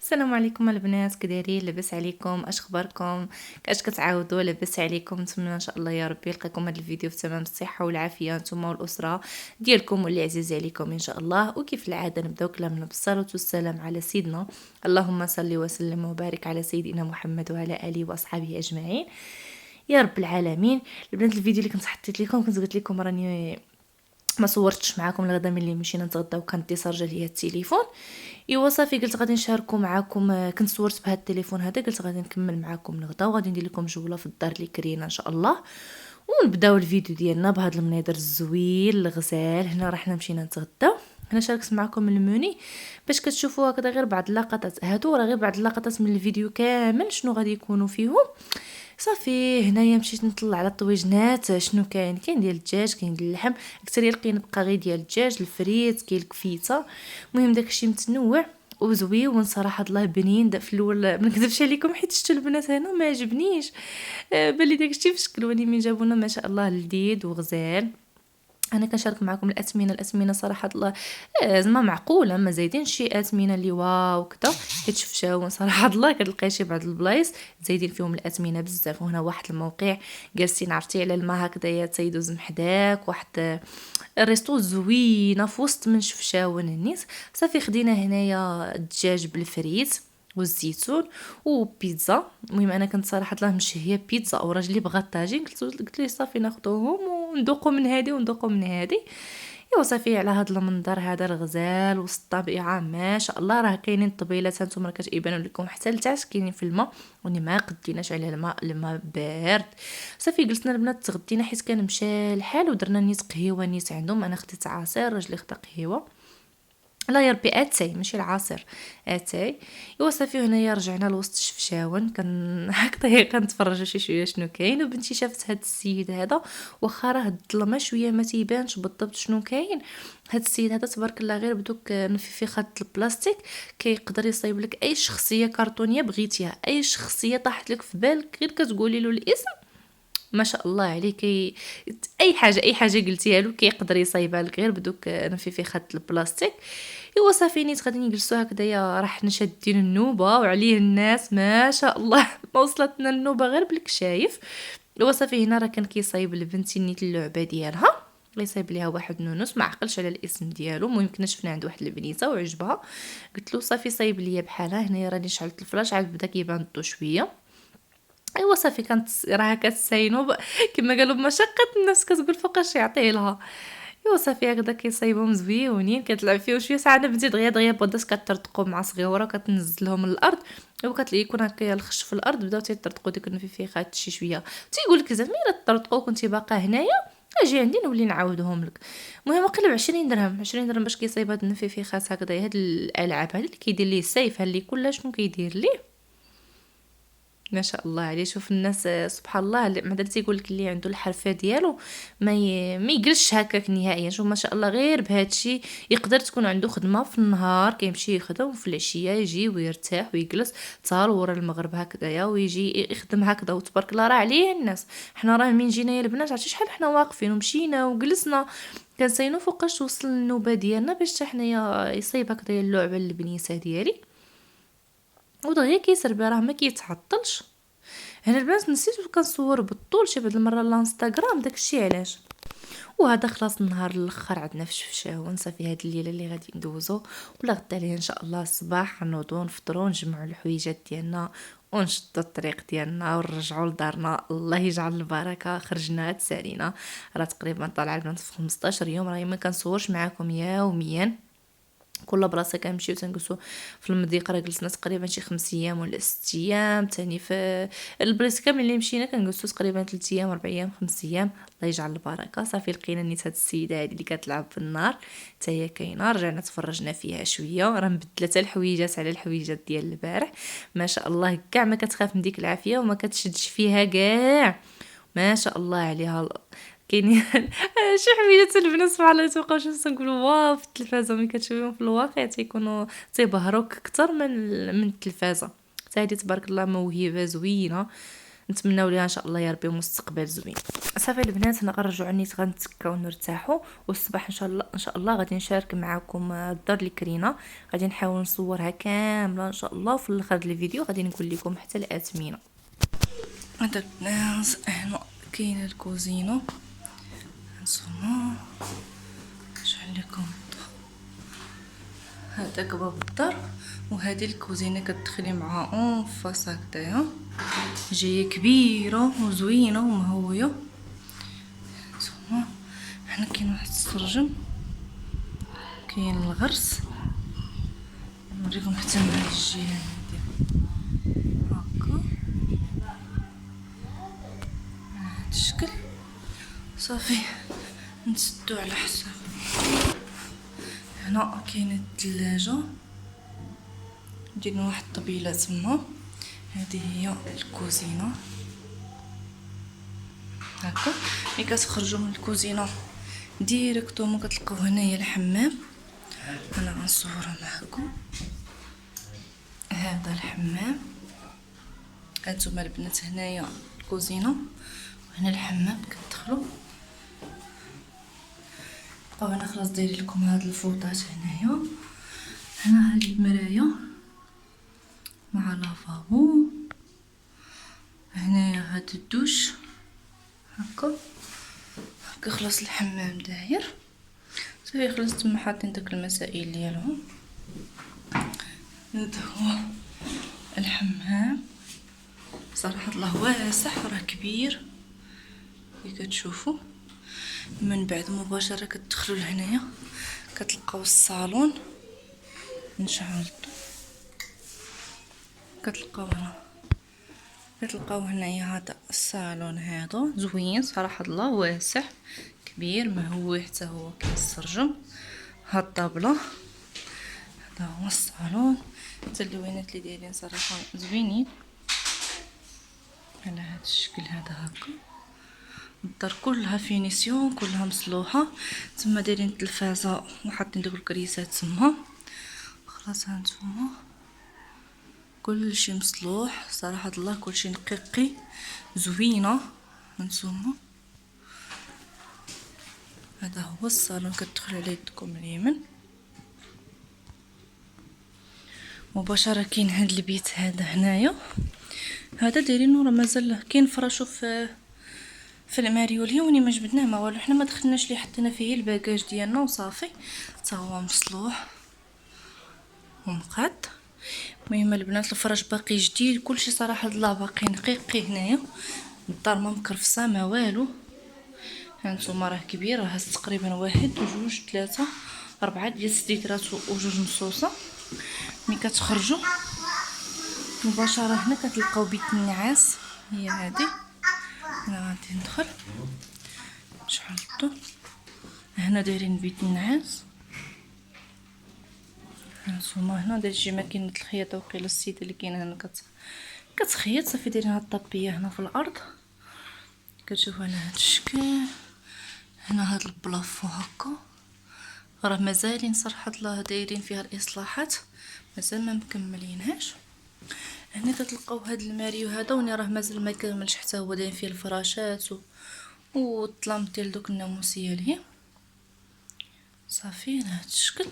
السلام عليكم البنات، كدايرين؟ لاباس عليكم؟ اش اخباركم؟ كاش كتعاودوا؟ لاباس عليكم؟ نتمنى ان شاء الله يا ربي يلقيكم هذا الفيديو في تمام الصحه والعافيه نتوما والاسره ديالكم واللي عزيز عليكم ان شاء الله. وكيف العاده نبداو كلامنا بالصلاه والسلام على سيدنا، اللهم صل وسلم وبارك على سيدنا محمد وعلى اله واصحابه اجمعين يا رب العالمين. البنات الفيديو اللي كنت حطيت لكم كنت قلت لكم راني ما صورتش معاكم الغدا ملي مشينا نتغداو، كانت ديسارجا ليا التليفون. ايوا صافي قلت غادي نشاركو معاكم. كنت صورت بهذا التليفون هذا، قلت غادي نكمل معاكم الغدا وغادي ندير لكم جوله في الدار اللي كرينا ان شاء الله، ونبداو الفيديو ديالنا بهذا المنيضر الزوين الغزال. هنا راه حنا مشينا نتغداو. هنا شاركت معكم الموني باش كتشوفوا هكذا غير بعض اللقطات، هادو راه غير بعض اللقطات من الفيديو كامل شنو غادي يكونوا فيهم. صافي هنايا مشيت نطلع على الطويجنات شنو كاين ديال الدجاج، كاين ديال اللحم، اكثر لقينا بقى غير ديال الدجاج، الفريت، كاين الكفيته. المهم داكشي متنوع وزويون صراحه الله بنين. في الاول ما نكذبش عليكم حيت شفتوا البنات هنا ما عجبنيش، بالي داكشي في شكل، ولكن من جابونا ما شاء الله لذيذ وغزال. انا كنشارك معكم الاثمنه صراحه الله زعما معقوله، ما زايدين شي اثمنه اللي واو كذا. حيت شفتها صراحه الله كتلقاي شي بعض البلايص زايدين فيهم الاثمنه بزاف. وهنا واحد الموقع جالسين عرفتي على الماء هكذايا تيدوز محداك، واحد الريستو زوينه في وسط من شفشاون النيس. صافي خدينا هنايا الدجاج بالفريت والزيتون وبيتزا. المهم انا كنت صراحه الله مشهيه بيتزا، او راجلي بغى الطاجين، قلت ليه صافي ناخذوهم وندوقوا من هذه وندوقوا من هذه. ايوا صافي على هذا المنظر هذا الغزال وسط الطبيعه ما شاء الله. راه كاينين الطبيلات هانتوما راه كتبانوا لكم حتى لتحت كاينين في الماء، وني ما قديناش على الماء بارد. صافي جلسنا البنات تغدينا حيت كان مشى الحال، ودرنا نيت قهيوه نيت عندهم. انا خديت عصير، راجلي خدا قهيوه. لا يا ربي اتاي ماشي العصير، اتاي. ايوا صافي هنايا رجعنا لوسط الشفشاون، كان هكذا كنتفرجوا شي شويه شنو كاين. وبنتي شافت هاد السيد هذا، واخا راه الظلمه شويه ما تيبانش بالضبط شنو كاين. هاد السيد هذا تبارك الله غير بدوك نفيخات البلاستيك كيقدر يصايب لك اي شخصيه كرتونيه بغيتيها، اي شخصيه طاحت لك في بالك غير كتقولي له الاسم ما شاء الله عليك. اي حاجه قلتيها له كيقدر يصايبها لك غير بدوك نفيخات البلاستيك. ايوا صافي نيت غادي نجلسوا هكذايا، راه حنا شادين النوبه وعليه الناس ما شاء الله ما وصلتنا النوبه غير بالك شايف. ايوا صافي هنا راه كان كيصايب لبنتي نيت اللعبه ديالها، غيصايب ليها واحد نونس ما عقلش على الاسم ديالو. المهم كنا شفنا عند واحد البنيته وعجبها، قلت له صافي صايب ليا بحالها. هنايا راني شعلت الفلاش عاد بدا كيبان الضو شويه. ايوا صافي كانت راها كتساينو كما قالوا بمشقه الناس كتقول فوقاش يعطيه لها. ايوا صافي هكذا كيصايبهم زويونين، كتلعب فيه شويه ساعه بنتي دغيا دغيا بدات كترتقوا مع صغيوره وكتنزلهم للارض. وكتلاقي يكون هكا الخش في الارض بداو تيطرطقوا ديك النفيفيخات شي شويه، تيقول لك زعما الا تطرطقوا كنتي باقا هنايا اجي عندي نولي نعاودهم لك. المهم قلب 20 درهم 20 درهم باش كيصايب هاد النفيفيخات هكذا. هاد الالعاب هادي اللي كيدير ليه السيف هاللي كلها شنو كيدير ليه ما شاء الله عليه. شوف الناس سبحان الله ما درتي يقول لك اللي عنده الحرفه ديالو ما يجلسش هكاك نهائيا. شوف ما شاء الله غير بهادشي يقدر تكون عنده خدمه في النهار كيمشي يخدم، وفي العشيه يجي ويرتاح ويجلس حتى ورا المغرب هكذايا ويجي يخدم هكذا. وتبارك الله راه عليه الناس. حنا راه من جينا يا البنات عرفتي شحال حنا واقفين ومشينا وجلسنا كنساينو فوقاش توصل النوبه ديالنا باش حتى حنايا يصيب هكذا اللعبه البنيسه ديالي. ودغيا كيسربي راه ما كيتعطلش. هنا البنات نسيت كنصور بالطول شي بعد المره الانستغرام داكشي علاش. وهذا خلاص النهار الاخر عندنا في شفشاون. صافي هاد الليله اللي غادي ندوزو ولا غدا عليها ان شاء الله الصباح نوضو نفطرو نجمعوا الحويجات ديالنا ونشدوا الطريق ديالنا ونرجعوا لدارنا. الله يجعل البركه. خرجنا تسالينا راه تقريبا طالعه البنات في 15 يوم. راه ما كنصورش معاكم يوميا، كل بلاصه كنمشيو تنجلسوا في المضيق. راه جلسنا تقريبا شي 5 ايام ولا 6 ايام تاني في البلايص كامل اللي مشينا كنجلسوا تقريبا 3 ايام 4 ايام 5 ايام. الله يجعل البركه. صافي لقينا نيت هاد السيده هادي اللي كتلعب بالنار حتى هي كاينه، رجعنا تفرجنا فيها شويه. راه مبدله الحويجات على الحويجات ديال البارح ما شاء الله. كاع ما كتخاف من ديك العافيه وما كتشدش فيها كاع ما شاء الله عليها. كاينين شي حويجات البنات سبحان الله توقعوا شنو تنقولوا واو في التلفازه، ملي كتشوفيهم في الواقع تيكونوا تيبهروك اكثر من التلفازه. حتى هذه تبارك الله موهبه زوينه نتمنوا ليها ان شاء الله يا ربي مستقبل زوين. صافي البنات انا غنرجعوا نيت غنتسكاو ونرتاحوا، والصباح ان شاء الله غادي نشارك معكم الدار اللي كرينا، غادي نحاول نصورها كامله ان شاء الله، وفي الاخر ديال الفيديو غادي نقول لكم حتى الاثمنه. هذا البنات هنا كاينه الكوزينه، نصومو نشعل لكم الضوء. هذاك باب الدار، وهذه الكوزينه كتدخلي مع اون فاس هكذايا، جايه كبيره وزوينه ومهويه. نتوما هنا كاين واحد السرجم، كاين الغرس، نوريكم حتى من هذه الجهه هذه هكا بهذا الشكل. صافي نسدو على حساب. هنا كاينه الثلاجه، ندير واحد الطبيله تما. هذه هي الكوزينه هكا. ملي كتخرجوا من الكوزينه ديريكتومون كتلقاو هنايا الحمام. انا غنصورها معكم. هذا الحمام، هانتوما البنات هنايا الكوزينه وهنا الحمام كتدخلوا. بقاو هنا خلاص داير لكم هاد الفوطات هنايا. هنا هاد المرايه مع لافابو. هنايا هاد الدوش هكا خلاص الحمام داير. صافي خلاص تما حاطين داك المسائل ديالهم. هذا هو الحمام، صراحه الله واسع راه كبير كي كتشوفوا. من بعد مباشره كتدخلوا لهنايا كتلقاو الصالون نشعل، كتلقاو هنايا هذا الصالون، هذا زوين صراحه الله واسع كبير مهوي حتى هو كاين السرجم. هاد الطابله، هذا هو الصالون. حتى اللوينات اللي دايرين صراحه زوينين على هذا الشكل هذا هكا. الدار كلها فينيسيون، كلها مصلوحه. تما دايرين التلفازه وحاطين دوك الكريسات تما. خلاص هانتوما كلشي مصلوح صراحه الله، كلشي نقيقي زوينه. هانتوما هذا هو الصالون، كتدخلوا على يدكم اليمين مباشره. كاين هاد البيت هذا هنايا، هذا دايرينو راه مازال كاين فراشو في الماريو اليومي، ما جبدناه ما والو، حنا ما دخلناش ليه، حطينا فيه الباكاج ديالنا وصافي. حتى هو مصلوح ومقاد. المهم البنات الفراش باقي جديد، كلشي صراحه الله باقي نقيقي هنايا. الدار ما مكرفسه ما والو. هانتوما راه كبير، راه هز تقريبا 1 2 3 4 ديال السديترات وجوج نصوصه. ملي كتخرجوا مباشره هنا كتلقاو بيت النعاس، هي هذه. انا غادي ندخل نشعل الضوء. هنا دايرين بيت النعاس. هانتوما هنا دايرين ماكينه الخياطه، وقيله السيده اللي كاينه هنا كتخيط. صافي دايرين هاد الطابيه هنا في الارض، كتشوفوا على هاد الشكل. هنا هاد البلافو هكا راه مازالين صراحه الله دايرين فيها الاصلاحات، مازال ما مكملينهاش. هنا كتلقاو هاد الماريو هذا، وني راه مازال ما كاملش حتى هو، دايرين فيه الفراشات والطلام ديال دوك الناموسيه ليه. صافي على هاد الشكل.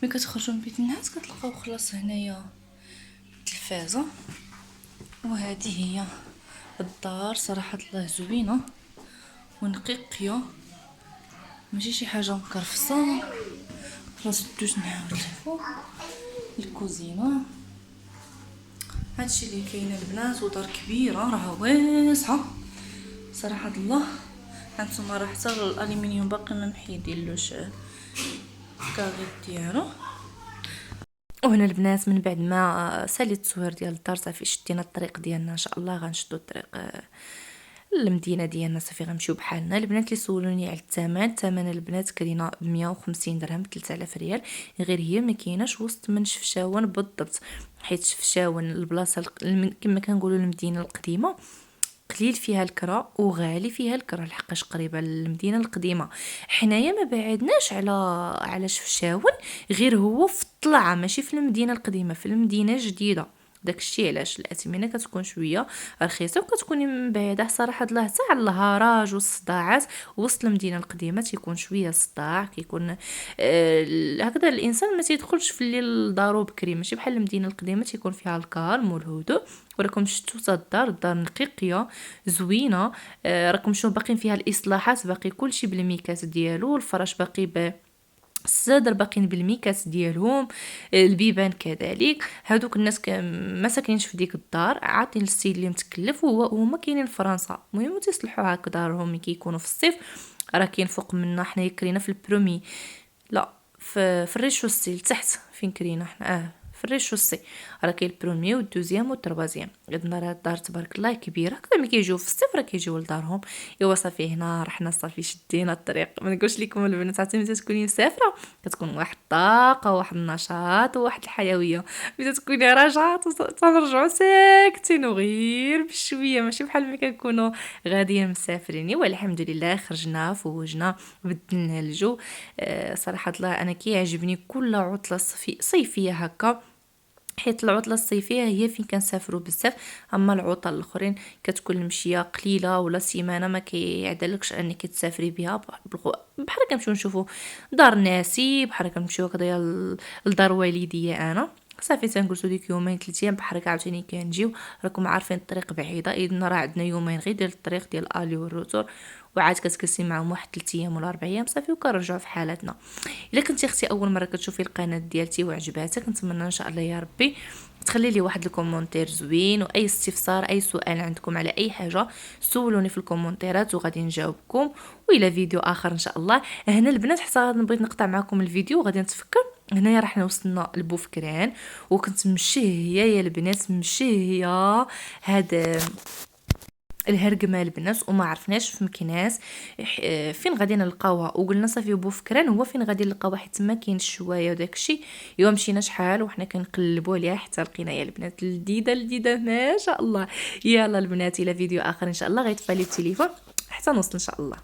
ملي كتخرجوا من بيت النعاس كتلقاو خلاص هنايا التلفازه. وهذه هي الدار صراحه الله زوينه ونقيقيه، ماشي شي حاجه مكرفصه. خلاص دوز نعاود لفوق الكوزينه. هادشي اللي كاين البنات، ودار كبيره راه واسعه صراحه الله. هانتوما راه حتى الالومنيوم باقي ما محيدينلوش الكاغيط ديالو. وهنا البنات من بعد ما ساليت التصوير ديال الدار صافي شدينا الطريق ديالنا، ان شاء الله غنشدو الطريق المدينه ديالنا. صافي غنمشيو بحالنا. البنات اللي سولوني على الثمن البنات كرينا ب 150 درهم 3000 ريال، غير هي ما كايناش وسط من شفشاون بالضبط، حيت شفشاون البلاصه كما كنقولوا المدينه القديمه قليل فيها الكرا وغالي فيها الكرا، لحقاش قريبه للمدينه القديمه. حنايا ما بعدناش على شفشاون، غير هو في الطلعه، ماشي في المدينه القديمه، في المدينه الجديده. داكشي علاش الاثمنه كتكون شويه رخيصه وكتكوني من بعيده. صراحه الله تاع الهراج والصداعات وسط المدينه القديمه تيكون شويه صداع، كيكون هكذا الانسان ما تيدخلش في الليل لدارو بكري، ماشي بحال المدينه القديمه تيكون فيها الكالم والهدوء. وراكم شفتوا حتى الدار نقيقيه زوينه. راكم شنو باقيين فيها الاصلاحات، باقي كلشي بالميكات ديالو، الفرش باقي الصدر باقيين بالميكات ديالهم، البيبان كذلك. هادوك الناس ما ساكنينش في ديك الدار، عاطين السيد اللي متكلف وهما كاينين في فرنسا. المهم تصلحوا هكا دارهم ملي كيكونوا في الصيف. راه كاين فوق منا حنا كرينا في البرومي، لا في الريشوسي لتحت فين كرينا حنا، في الريشوسي راه كاين البروميي والدوزيام والتروازيام. عندنا راه الدار تبارك الله كبيره هكا، ملي كيجيو في الصيف راه كيجيو لدارهم. ايوا صافي هنا رحنا صافي شدينا الطريق. ما نقولش لكم البنات عرفتي ملي تكوني مسافره كتكون واحد الطاقه واحد النشاط وواحد الحيويه، ملي تكوني راجعه تنرجعوا ساكتين وغير بشويه، ماشي بحال ملي كنكونوا غاديين مسافرين. والحمد لله خرجنا فوجنا بدلنا الجو. صراحه الله انا كيعجبني كل عطله صيفيه هكا، حيت العطله الصيفيه هي فين كنسافروا بزاف. اما العطل الاخرين كتكون المشيه قليله ولا سيمانه ما كيعدلكش انك تسافري بها. بحال كنمشيو نشوفوا دار ناسي، بحال كنمشيو هكذايا لدار والديا انا صافي تنجلسوا ديك يومين 3 ايام بحال عاوتاني كنجيو. راكم عارفين الطريق بعيده، اذا راه عندنا يومين غير ديال الطريق ديال الالي والروتور، وعاد كتكسي معهم واحد 3 ايام ولا 4 ايام صافي وكنرجعوا في حالتنا. الا كنتي اختي اول مره كتشوفي القناه ديالتي وعجباتك، نتمنى ان شاء الله يا ربي تخلي لي واحد الكومونتير زوين، واي استفسار اي سؤال عندكم على اي حاجه سولوني في الكومونتيرات وغادي نجاوبكم. والى فيديو اخر ان شاء الله. هنا البنات حتى بغيت نقطع معكم الفيديو وغادي نتفكر. هنايا راه حنا وصلنا لبوفكران وكنت مشهيه يا البنات، مشهيه هذا الهرقمه البنات وما عرفناش في مكناس فين غادي نلقاوها. وقلنا صافي بوفكران هو فين غادي نلقاوها حيت ما كاينش شوايه وداك الشيء. ايوا مشينا شحال وحنا كنقلبوا عليها حتى لقينا يا البنات لذيذه ما شاء الله. يلا البنات الى فيديو اخر ان شاء الله، غيطفى لي التليفون حتى نوصل ان شاء الله.